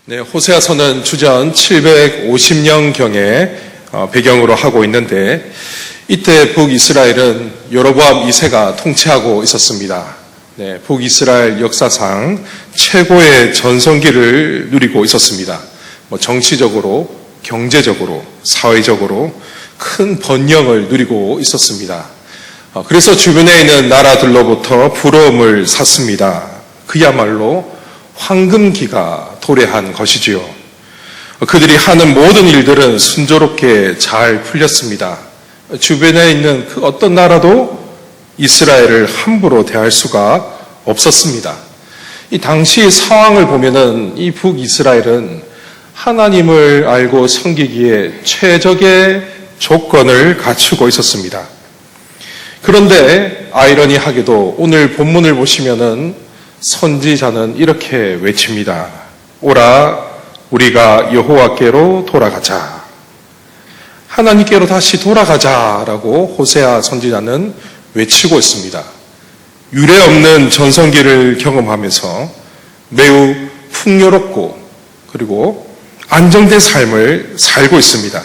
네, 호세아서는 주전 750년경에 배경으로 하고 있는데 이때 북이스라엘은 여로보암 2세가 통치하고 있었습니다. 네, 북이스라엘 역사상 최고의 전성기를 누리고 있었습니다. 정치적으로, 경제적으로, 사회적으로 큰 번영을 누리고 있었습니다. 그래서 주변에 있는 나라들로부터 부러움을 샀습니다. 그야말로 황금기가 도래한 것이지요. 그들이 하는 모든 일들은 순조롭게 잘 풀렸습니다. 주변에 있는 그 어떤 나라도 이스라엘을 함부로 대할 수가 없었습니다. 이 당시 상황을 보면은 이 북이스라엘은 하나님을 알고 섬기기에 최적의 조건을 갖추고 있었습니다. 그런데 아이러니하게도 오늘 본문을 보시면은 선지자는 이렇게 외칩니다. 오라, 우리가 여호와께로 돌아가자. 하나님께로 다시 돌아가자라고 호세아 선지자는 외치고 있습니다. 유례없는 전성기를 경험하면서 매우 풍요롭고 그리고 안정된 삶을 살고 있습니다.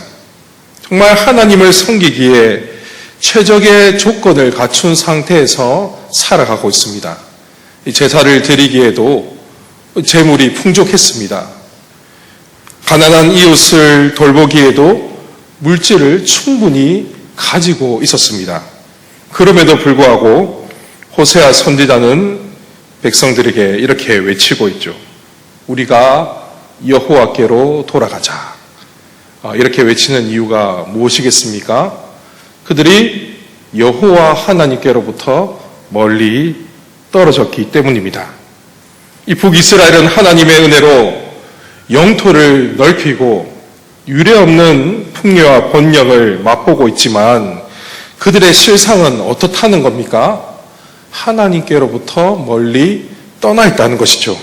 정말 하나님을 섬기기에 최적의 조건을 갖춘 상태에서 살아가고 있습니다. 제사를 드리기에도 재물이 풍족했습니다. 가난한 이웃을 돌보기에도 물질을 충분히 가지고 있었습니다. 그럼에도 불구하고 호세아 선지자는 백성들에게 이렇게 외치고 있죠. 우리가 여호와께로 돌아가자. 이렇게 외치는 이유가 무엇이겠습니까? 그들이 여호와 하나님께로부터 멀리 떨어졌기 때문입니다. 이 북이스라엘은 하나님의 은혜로 영토를 넓히고 유례없는 풍요와 번영을 맛보고 있지만 그들의 실상은 어떻다는 겁니까? 하나님께로부터 멀리 떠나 있다는 것이죠.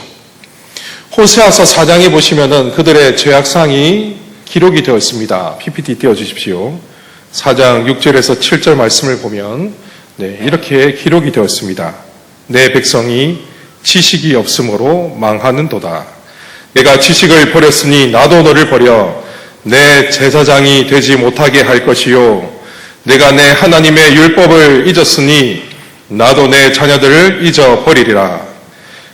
호세아서 4장에 보시면은 그들의 죄악상이 기록이 되어 있습니다. PPT 띄워주십시오. 4장 6절에서 7절 말씀을 보면 이렇게 기록이 되어 있습니다. 내 백성이 지식이 없으므로 망하는도다. 내가 지식을 버렸으니 나도 너를 버려 내 제사장이 되지 못하게 할 것이요. 내가 내 하나님의 율법을 잊었으니 나도 내 자녀들을 잊어버리리라.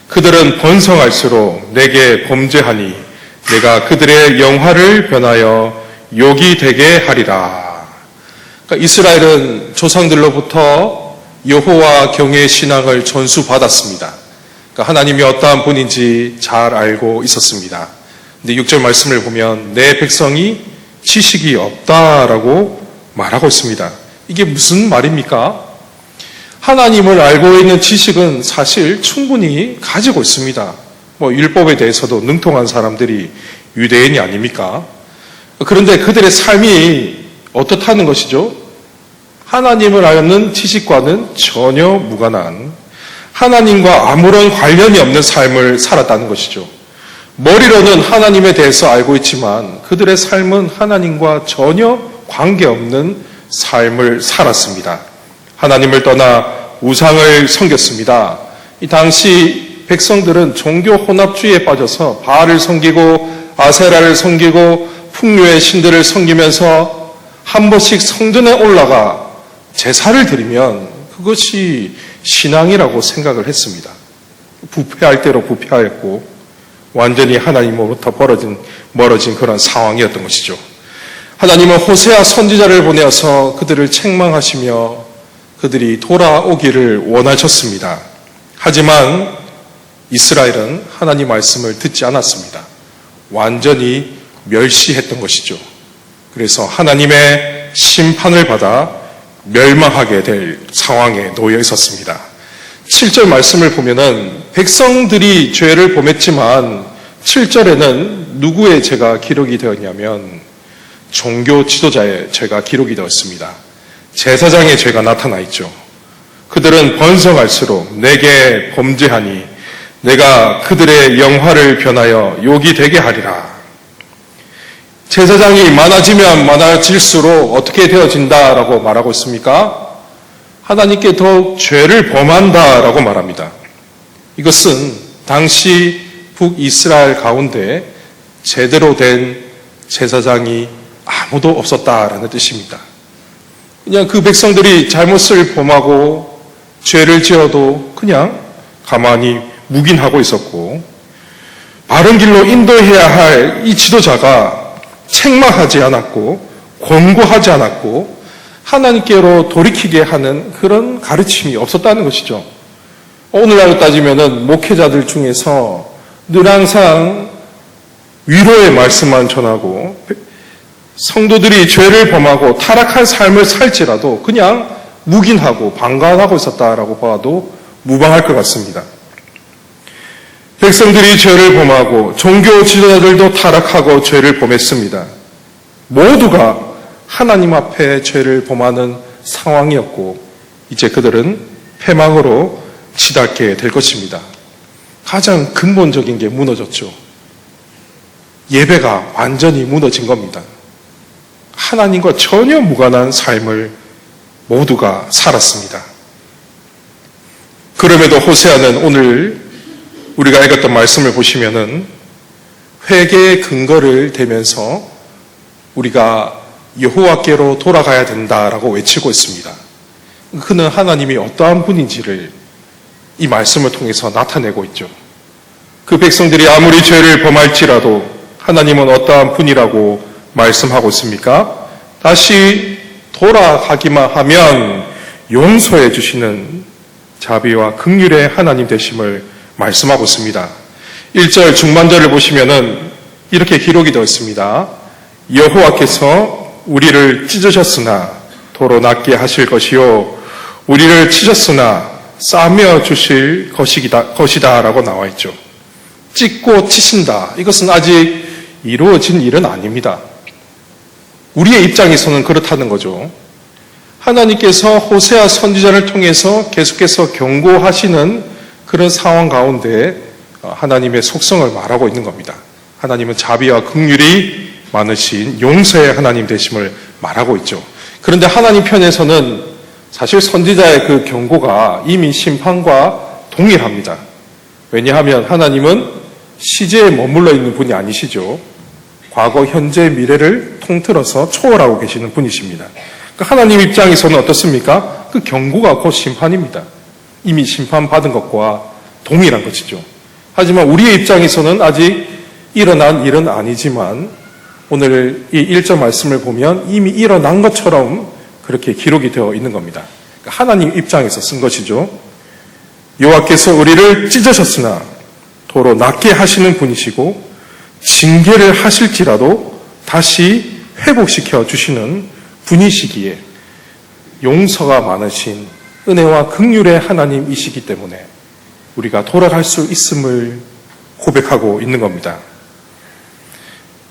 그들은 번성할수록 내게 범죄하니 내가 그들의 영화를 변하여 욕이 되게 하리라. 그러니까 이스라엘은 조상들로부터 여호와 경외의 신앙을 전수받았습니다. 그러니까 하나님이 어떠한 분인지 잘 알고 있었습니다. 근데 6절 말씀을 보면 내 백성이 지식이 없다라고 말하고 있습니다. 이게 무슨 말입니까? 하나님을 알고 있는 지식은 사실 충분히 가지고 있습니다. 율법에 대해서도 능통한 사람들이 유대인이 아닙니까? 그런데 그들의 삶이 어떻다는 것이죠? 하나님을 아는 지식과는 전혀 무관한 하나님과 아무런 관련이 없는 삶을 살았다는 것이죠. 머리로는 하나님에 대해서 알고 있지만 그들의 삶은 하나님과 전혀 관계없는 삶을 살았습니다. 하나님을 떠나 우상을 섬겼습니다. 이 당시 백성들은 종교 혼합주의에 빠져서 바알을 섬기고 아세라를 섬기고 풍류의 신들을 섬기면서 한 번씩 성전에 올라가 제사를 드리면 그것이 신앙이라고 생각을 했습니다. 부패할 대로 부패하였고 완전히 하나님으로부터 멀어진 그런 상황이었던 것이죠. 하나님은 호세아 선지자를 보내어서 그들을 책망하시며 그들이 돌아오기를 원하셨습니다. 하지만 이스라엘은 하나님 말씀을 듣지 않았습니다. 완전히 멸시했던 것이죠. 그래서 하나님의 심판을 받아 멸망하게 될 상황에 놓여 있었습니다. 7절 말씀을 보면은 백성들이 죄를 범했지만 7절에는 누구의 죄가 기록이 되었냐면 종교 지도자의 죄가 기록이 되었습니다. 제사장의 죄가 나타나 있죠. 그들은 번성할수록 내게 범죄하니 내가 그들의 영화를 변하여 욕이 되게 하리라. 제사장이 많아지면 많아질수록 어떻게 되어진다라고 말하고 있습니까? 하나님께 더욱 죄를 범한다라고 말합니다. 이것은 당시 북이스라엘 가운데 제대로 된 제사장이 아무도 없었다라는 뜻입니다. 그냥 그 백성들이 잘못을 범하고 죄를 지어도 그냥 가만히 묵인하고 있었고, 바른 길로 인도해야 할 이 지도자가 책망하지 않았고 권고하지 않았고 하나님께로 돌이키게 하는 그런 가르침이 없었다는 것이죠. 오늘날로 따지면은 목회자들 중에서 늘 항상 위로의 말씀만 전하고 성도들이 죄를 범하고 타락한 삶을 살지라도 그냥 묵인하고 방관하고 있었다라고 봐도 무방할 것 같습니다. 백성들이 죄를 범하고 종교 지도자들도 타락하고 죄를 범했습니다. 모두가 하나님 앞에 죄를 범하는 상황이었고 이제 그들은 패망으로 치닫게 될 것입니다. 가장 근본적인 게 무너졌죠. 예배가 완전히 무너진 겁니다. 하나님과 전혀 무관한 삶을 모두가 살았습니다. 그럼에도 호세아는 오늘 우리가 읽었던 말씀을 보시면은 회개의 근거를 대면서 우리가 여호와께로 돌아가야 된다라고 외치고 있습니다. 그는 하나님이 어떠한 분인지를 이 말씀을 통해서 나타내고 있죠. 그 백성들이 아무리 죄를 범할지라도 하나님은 어떠한 분이라고 말씀하고 있습니까? 다시 돌아가기만 하면 용서해 주시는 자비와 긍휼의 하나님 되심을 말씀하고 있습니다. 1절 중반절을 보시면은 이렇게 기록이 되어 있습니다. 여호와께서 우리를 찢으셨으나 도로 낫게 하실 것이요 우리를 치셨으나 싸며 주실 것이다 라고 나와 있죠. 찢고 치신다. 이것은 아직 이루어진 일은 아닙니다. 우리의 입장에서는 그렇다는 거죠. 하나님께서 호세아 선지자를 통해서 계속해서 경고하시는 그런 상황 가운데 하나님의 속성을 말하고 있는 겁니다. 하나님은 자비와 긍휼이 많으신 용서의 하나님 되심을 말하고 있죠. 그런데 하나님 편에서는 사실 선지자의 그 경고가 이미 심판과 동일합니다. 왜냐하면 하나님은 시제에 머물러 있는 분이 아니시죠. 과거, 현재, 미래를 통틀어서 초월하고 계시는 분이십니다. 그러니까 하나님 입장에서는 어떻습니까? 그 경고가 곧 심판입니다. 이미 심판받은 것과 동일한 것이죠. 하지만 우리의 입장에서는 아직 일어난 일은 아니지만 오늘 이 1절 말씀을 보면 이미 일어난 것처럼 그렇게 기록이 되어 있는 겁니다. 그러니까 하나님 입장에서 쓴 것이죠. 여호와께서 우리를 찢으셨으나 도로 낫게 하시는 분이시고 징계를 하실지라도 다시 회복시켜 주시는 분이시기에 용서가 많으신 은혜와 긍휼의 하나님이시기 때문에 우리가 돌아갈 수 있음을 고백하고 있는 겁니다.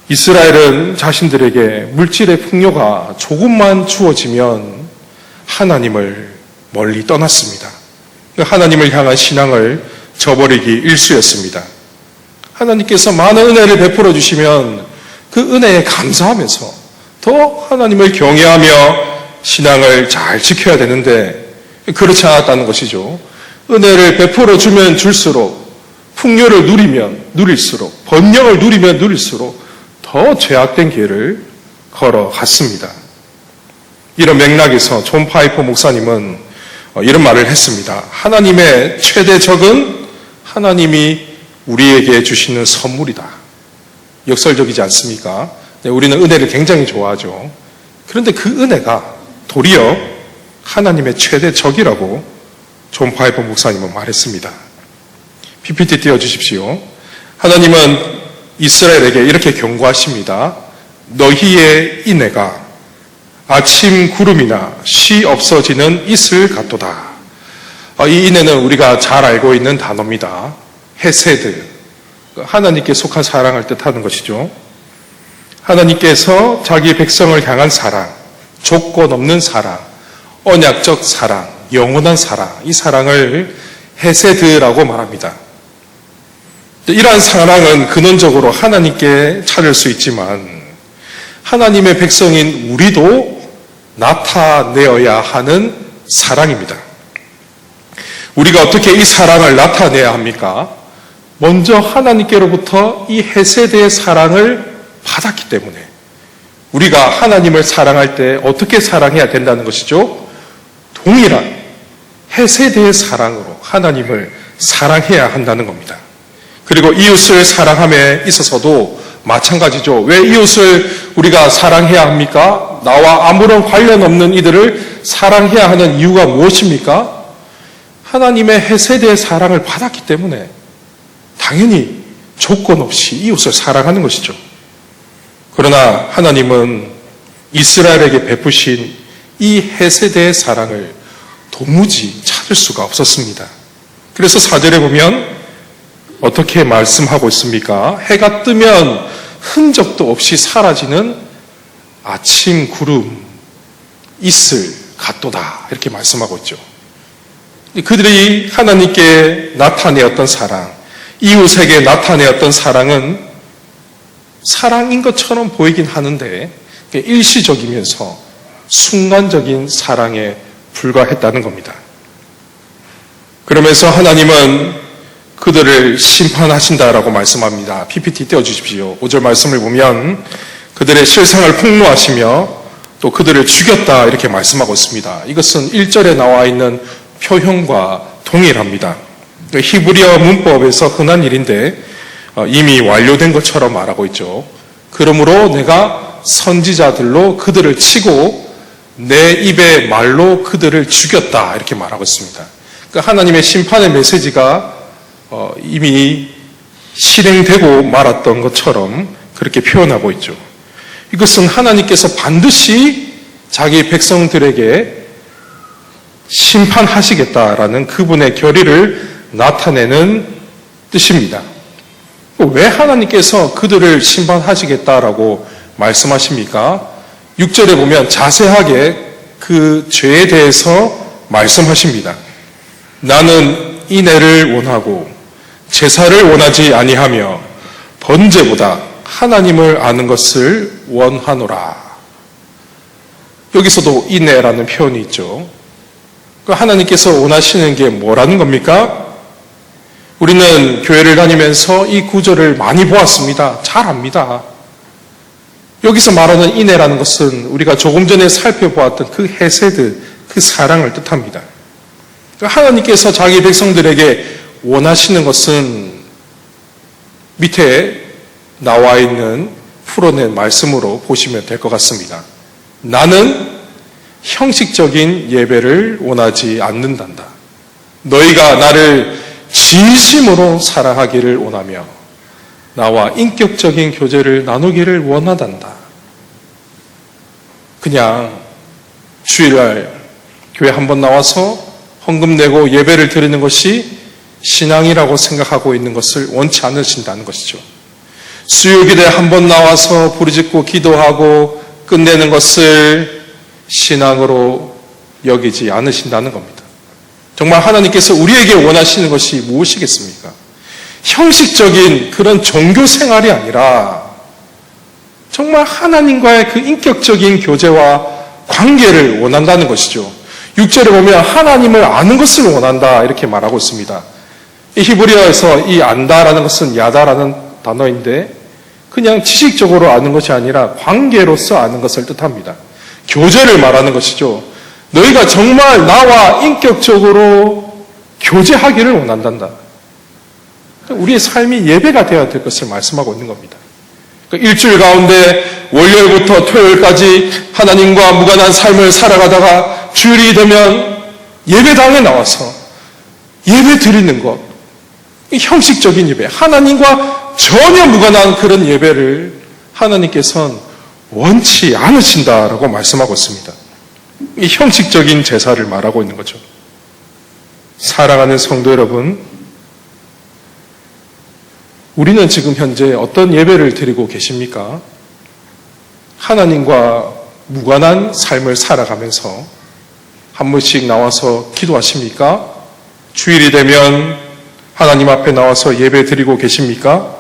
이스라엘은 자신들에게 물질의 풍요가 조금만 주어지면 하나님을 멀리 떠났습니다. 하나님을 향한 신앙을 저버리기 일쑤였습니다. 하나님께서 많은 은혜를 베풀어 주시면 그 은혜에 감사하면서 더 하나님을 경외하며 신앙을 잘 지켜야 되는데 그렇지 않았다는 것이죠. 은혜를 베풀어 주면 줄수록 풍요를 누리면 누릴수록 번영을 누리면 누릴수록 더 죄악된 길을 걸어갔습니다. 이런 맥락에서 존 파이퍼 목사님은 이런 말을 했습니다. 하나님의 최대 적은 하나님이 우리에게 주시는 선물이다. 역설적이지 않습니까? 우리는 은혜를 굉장히 좋아하죠. 그런데 그 은혜가 도리어 하나님의 최대 적이라고 존 파이퍼 목사님은 말했습니다. PPT 띄워주십시오. 하나님은 이스라엘에게 이렇게 경고하십니다. 너희의 인애가 아침 구름이나 쉬 없어지는 이슬 같도다. 이 인애는 우리가 잘 알고 있는 단어입니다. 헤세드, 하나님께 속한 사랑을 뜻하는 것이죠. 하나님께서 자기 백성을 향한 사랑, 조건 없는 사랑, 언약적 사랑, 영원한 사랑, 이 사랑을 헤세드라고 말합니다. 이러한 사랑은 근원적으로 하나님께 찾을 수 있지만 하나님의 백성인 우리도 나타내어야 하는 사랑입니다. 우리가 어떻게 이 사랑을 나타내야 합니까? 먼저 하나님께로부터 이 헤세드의 사랑을 받았기 때문에 우리가 하나님을 사랑할 때 어떻게 사랑해야 된다는 것이죠? 동일한 헤세드의 사랑으로 하나님을 사랑해야 한다는 겁니다. 그리고 이웃을 사랑함에 있어서도 마찬가지죠. 왜 이웃을 우리가 사랑해야 합니까? 나와 아무런 관련 없는 이들을 사랑해야 하는 이유가 무엇입니까? 하나님의 헤세드의 사랑을 받았기 때문에 당연히 조건 없이 이웃을 사랑하는 것이죠. 그러나 하나님은 이스라엘에게 베푸신 이 헤세드의 사랑을 도무지 찾을 수가 없었습니다. 그래서 4절에 보면 어떻게 말씀하고 있습니까? 해가 뜨면 흔적도 없이 사라지는 아침 구름, 이슬 같도다 이렇게 말씀하고 있죠. 그들이 하나님께 나타내었던 사랑, 이웃에게 나타내었던 사랑은 사랑인 것처럼 보이긴 하는데 일시적이면서 순간적인 사랑에 불과했다는 겁니다. 그러면서 하나님은 그들을 심판하신다라고 말씀합니다. PPT 떼어주십시오. 5절 말씀을 보면 그들의 실상을 폭로하시며 또 그들을 죽였다 이렇게 말씀하고 있습니다. 이것은 1절에 나와 있는 표현과 동일합니다. 히브리어 문법에서 흔한 일인데 이미 완료된 것처럼 말하고 있죠. 그러므로 내가 선지자들로 그들을 치고 내 입의 말로 그들을 죽였다 이렇게 말하고 있습니다. 그러니까 하나님의 심판의 메시지가 이미 실행되고 말았던 것처럼 그렇게 표현하고 있죠. 이것은 하나님께서 반드시 자기 백성들에게 심판하시겠다라는 그분의 결의를 나타내는 뜻입니다. 왜 하나님께서 그들을 심판하시겠다라고 말씀하십니까? 6절에 보면 자세하게 그 죄에 대해서 말씀하십니다. 나는 인애를 원하고 제사를 원하지 아니하며 번제보다 하나님을 아는 것을 원하노라. 여기서도 인애라는 표현이 있죠. 하나님께서 원하시는 게 뭐라는 겁니까? 우리는 교회를 다니면서 이 구절을 많이 보았습니다. 잘 압니다. 여기서 말하는 인애라는 것은 우리가 조금 전에 살펴보았던 그 헤세드, 그 사랑을 뜻합니다. 하나님께서 자기 백성들에게 원하시는 것은 밑에 나와 있는 풀어낸 말씀으로 보시면 될 것 같습니다. 나는 형식적인 예배를 원하지 않는단다. 너희가 나를 진심으로 사랑하기를 원하며 나와 인격적인 교제를 나누기를 원하단다. 그냥 주일날 교회 한번 나와서 헌금 내고 예배를 드리는 것이 신앙이라고 생각하고 있는 것을 원치 않으신다는 것이죠. 수요일에 한번 나와서 부르짖고 기도하고 끝내는 것을 신앙으로 여기지 않으신다는 겁니다. 정말 하나님께서 우리에게 원하시는 것이 무엇이겠습니까? 형식적인 그런 종교 생활이 아니라 정말 하나님과의 그 인격적인 교제와 관계를 원한다는 것이죠. 6절에 보면 하나님을 아는 것을 원한다 이렇게 말하고 있습니다. 이 히브리어에서 이 안다라는 것은 야다라는 단어인데 그냥 지식적으로 아는 것이 아니라 관계로서 아는 것을 뜻합니다. 교제를 말하는 것이죠. 너희가 정말 나와 인격적으로 교제하기를 원한단다. 우리의 삶이 예배가 되어야 될 것을 말씀하고 있는 겁니다. 일주일 가운데 월요일부터 토요일까지 하나님과 무관한 삶을 살아가다가 주일이 되면 예배당에 나와서 예배 드리는 것, 형식적인 예배, 하나님과 전혀 무관한 그런 예배를 하나님께서는 원치 않으신다라고 말씀하고 있습니다. 이 형식적인 제사를 말하고 있는 거죠. 사랑하는 성도 여러분, 우리는 지금 현재 어떤 예배를 드리고 계십니까? 하나님과 무관한 삶을 살아가면서 한 번씩 나와서 기도하십니까? 주일이 되면 하나님 앞에 나와서 예배 드리고 계십니까?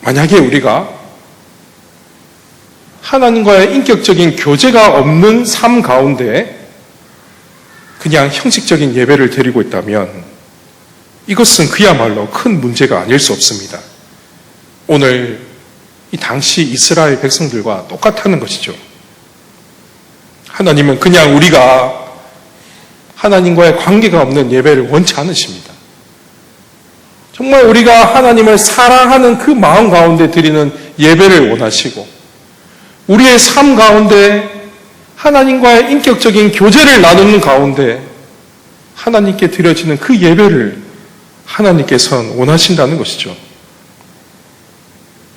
만약에 우리가 하나님과의 인격적인 교제가 없는 삶 가운데 그냥 형식적인 예배를 드리고 있다면 이것은 그야말로 큰 문제가 아닐 수 없습니다. 오늘 이 당시 이스라엘 백성들과 똑같다는 것이죠. 하나님은 그냥 우리가 하나님과의 관계가 없는 예배를 원치 않으십니다. 정말 우리가 하나님을 사랑하는 그 마음 가운데 드리는 예배를 원하시고, 우리의 삶 가운데 하나님과의 인격적인 교제를 나누는 가운데 하나님께 드려지는 그 예배를 하나님께서는 원하신다는 것이죠.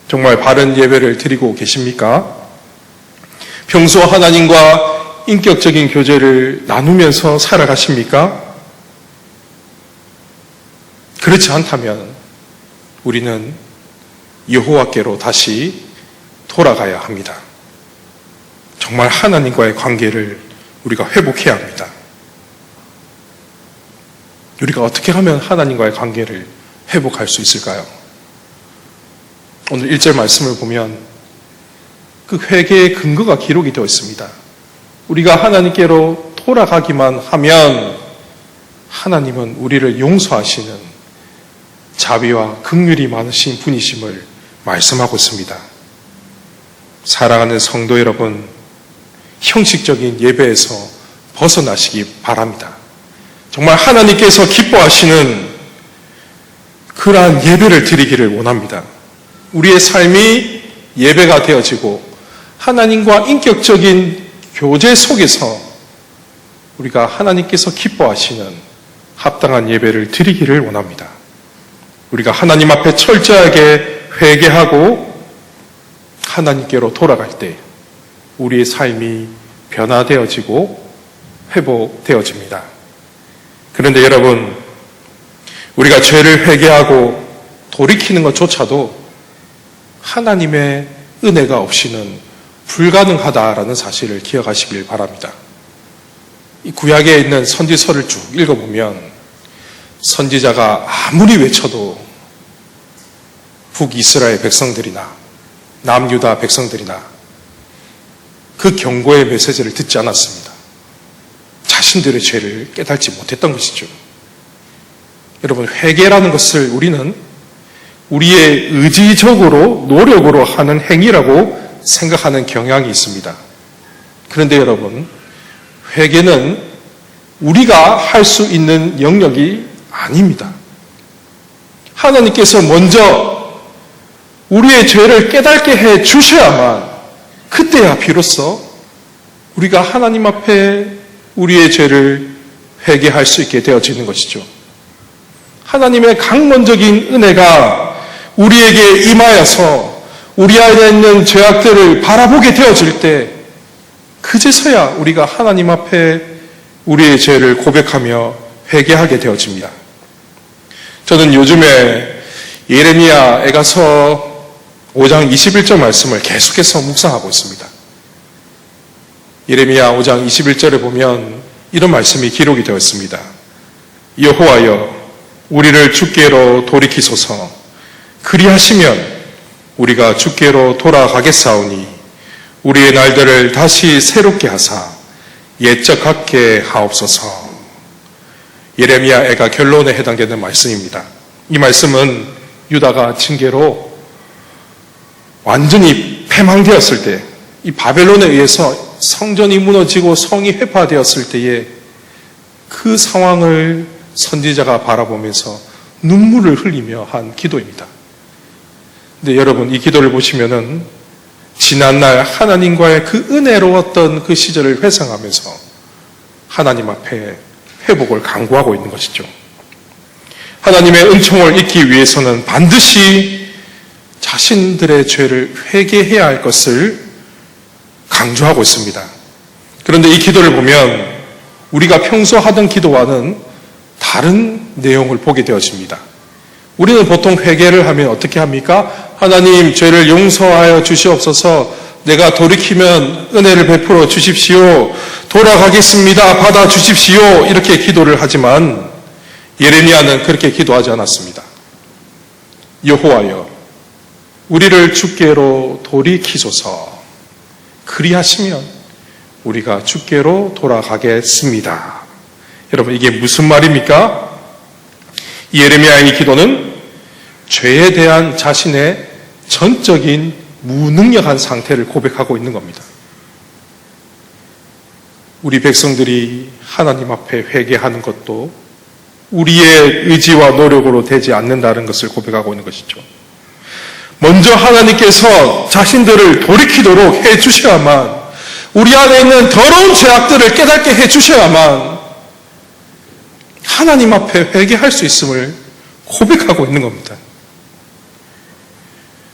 정말 바른 예배를 드리고 계십니까? 평소 하나님과 인격적인 교제를 나누면서 살아가십니까? 그렇지 않다면 우리는 여호와께로 다시 돌아가야 합니다. 정말 하나님과의 관계를 우리가 회복해야 합니다. 우리가 어떻게 하면 하나님과의 관계를 회복할 수 있을까요? 오늘 1절 말씀을 보면 그 회개의 근거가 기록이 되어 있습니다. 우리가 하나님께로 돌아가기만 하면 하나님은 우리를 용서하시는 자비와 긍휼이 많으신 분이심을 말씀하고 있습니다. 사랑하는 성도 여러분, 형식적인 예배에서 벗어나시기 바랍니다. 정말 하나님께서 기뻐하시는 그러한 예배를 드리기를 원합니다. 우리의 삶이 예배가 되어지고 하나님과 인격적인 교제 속에서 우리가 하나님께서 기뻐하시는 합당한 예배를 드리기를 원합니다. 우리가 하나님 앞에 철저하게 회개하고 하나님께로 돌아갈 때 우리의 삶이 변화되어지고 회복되어집니다. 그런데 여러분, 우리가 죄를 회개하고 돌이키는 것조차도 하나님의 은혜가 없이는 불가능하다라는 사실을 기억하시길 바랍니다. 이 구약에 있는 선지서를 쭉 읽어보면 선지자가 아무리 외쳐도 북이스라엘 백성들이나 남유다 백성들이나 그 경고의 메시지를 듣지 않았습니다. 자신들의 죄를 깨닫지 못했던 것이죠. 여러분, 회개라는 것을 우리는 우리의 의지적으로 노력으로 하는 행위라고 생각하는 경향이 있습니다. 그런데 여러분, 회개는 우리가 할 수 있는 영역이 아닙니다. 하나님께서 먼저 우리의 죄를 깨닫게 해 주셔야만 그때야 비로소 우리가 하나님 앞에 우리의 죄를 회개할 수 있게 되어지는 것이죠. 하나님의 강권적인 은혜가 우리에게 임하여서 우리 안에 있는 죄악들을 바라보게 되어질 때 그제서야 우리가 하나님 앞에 우리의 죄를 고백하며 회개하게 되어집니다. 저는 요즘에 예레미야 애가서 5장 21절 말씀을 계속해서 묵상하고 있습니다. 예레미야 5장 21절에 보면 이런 말씀이 기록이 되어 있습니다. 여호와여, 우리를 주께로 돌이키소서. 그리하시면 우리가 주께로 돌아가겠사오니 우리의 날들을 다시 새롭게 하사 옛적 같게 하옵소서. 예레미야 애가 결론에 해당되는 말씀입니다. 이 말씀은 유다가 징계로 완전히 패망되었을 때, 이 바벨론에 의해서 성전이 무너지고 성이 회파되었을 때에 그 상황을 선지자가 바라보면서 눈물을 흘리며 한 기도입니다. 근데 여러분, 이 기도를 보시면은 지난날 하나님과의 그 은혜로웠던 그 시절을 회상하면서 하나님 앞에 회복을 강구하고 있는 것이죠. 하나님의 은총을 잊기 위해서는 반드시 자신들의 죄를 회개해야 할 것을 강조하고 있습니다. 그런데 이 기도를 보면 우리가 평소 하던 기도와는 다른 내용을 보게 되어집니다. 우리는 보통 회개를 하면 어떻게 합니까? 하나님, 죄를 용서하여 주시옵소서. 내가 돌이키면 은혜를 베풀어 주십시오. 돌아가겠습니다. 받아 주십시오. 이렇게 기도를 하지만 예레미야는 그렇게 기도하지 않았습니다. 여호와여, 우리를 주께로 돌이키소서. 그리하시면 우리가 주께로 돌아가겠습니다. 여러분, 이게 무슨 말입니까? 예레미야의 기도는 죄에 대한 자신의 전적인 무능력한 상태를 고백하고 있는 겁니다. 우리 백성들이 하나님 앞에 회개하는 것도 우리의 의지와 노력으로 되지 않는다는 것을 고백하고 있는 것이죠. 먼저 하나님께서 자신들을 돌이키도록 해주셔야만, 우리 안에 있는 더러운 죄악들을 깨닫게 해주셔야만 하나님 앞에 회개할 수 있음을 고백하고 있는 겁니다.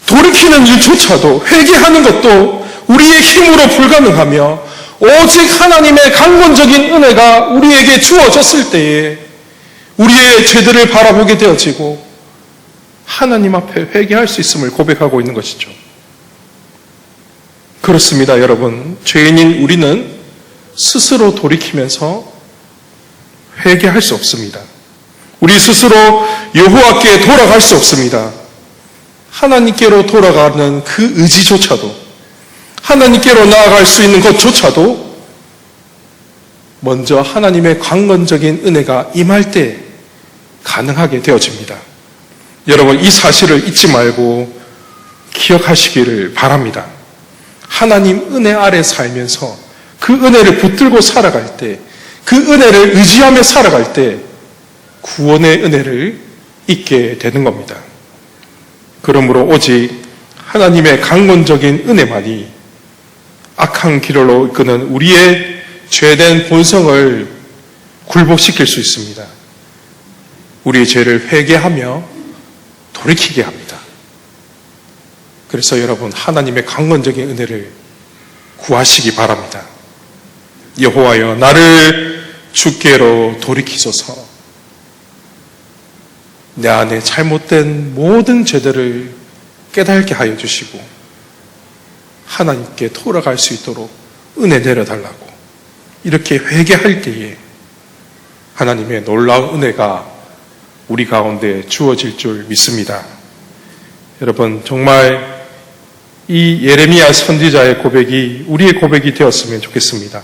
돌이키는 일조차도, 회개하는 것도 우리의 힘으로 불가능하며 오직 하나님의 강권적인 은혜가 우리에게 주어졌을 때에 우리의 죄들을 바라보게 되어지고 하나님 앞에 회개할 수 있음을 고백하고 있는 것이죠. 그렇습니다, 여러분. 죄인인 우리는 스스로 돌이키면서 회개할 수 없습니다. 우리 스스로 여호와께 돌아갈 수 없습니다. 하나님께로 돌아가는 그 의지조차도, 하나님께로 나아갈 수 있는 것조차도 먼저 하나님의 강건적인 은혜가 임할 때 가능하게 되어집니다. 여러분, 이 사실을 잊지 말고 기억하시기를 바랍니다. 하나님 은혜 아래 살면서 그 은혜를 붙들고 살아갈 때, 그 은혜를 의지하며 살아갈 때 구원의 은혜를 잊게 되는 겁니다. 그러므로 오직 하나님의 강건적인 은혜만이 악한 길로 이끄는 우리의 죄된 본성을 굴복시킬 수 있습니다. 우리의 죄를 회개하며 돌이키게 합니다. 그래서 여러분, 하나님의 강건적인 은혜를 구하시기 바랍니다. 여호와여, 나를 주께로 돌이키소서. 내 안에 잘못된 모든 죄들을 깨닫게 하여 주시고 하나님께 돌아갈 수 있도록 은혜 내려달라고 이렇게 회개할 때에 하나님의 놀라운 은혜가 우리 가운데 주어질 줄 믿습니다. 여러분, 정말 이 예레미야 선지자의 고백이 우리의 고백이 되었으면 좋겠습니다.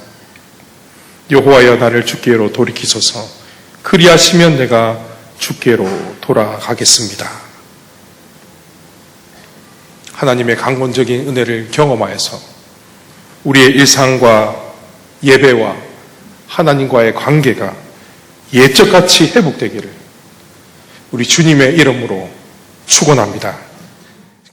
여호와여, 나를 주께로 돌이키소서. 그리하시면 내가 주께로 돌아가겠습니다. 하나님의 강권적인 은혜를 경험하여서 우리의 일상과 예배와 하나님과의 관계가 예적같이 회복되기를 우리 주님의 이름으로 축원합니다.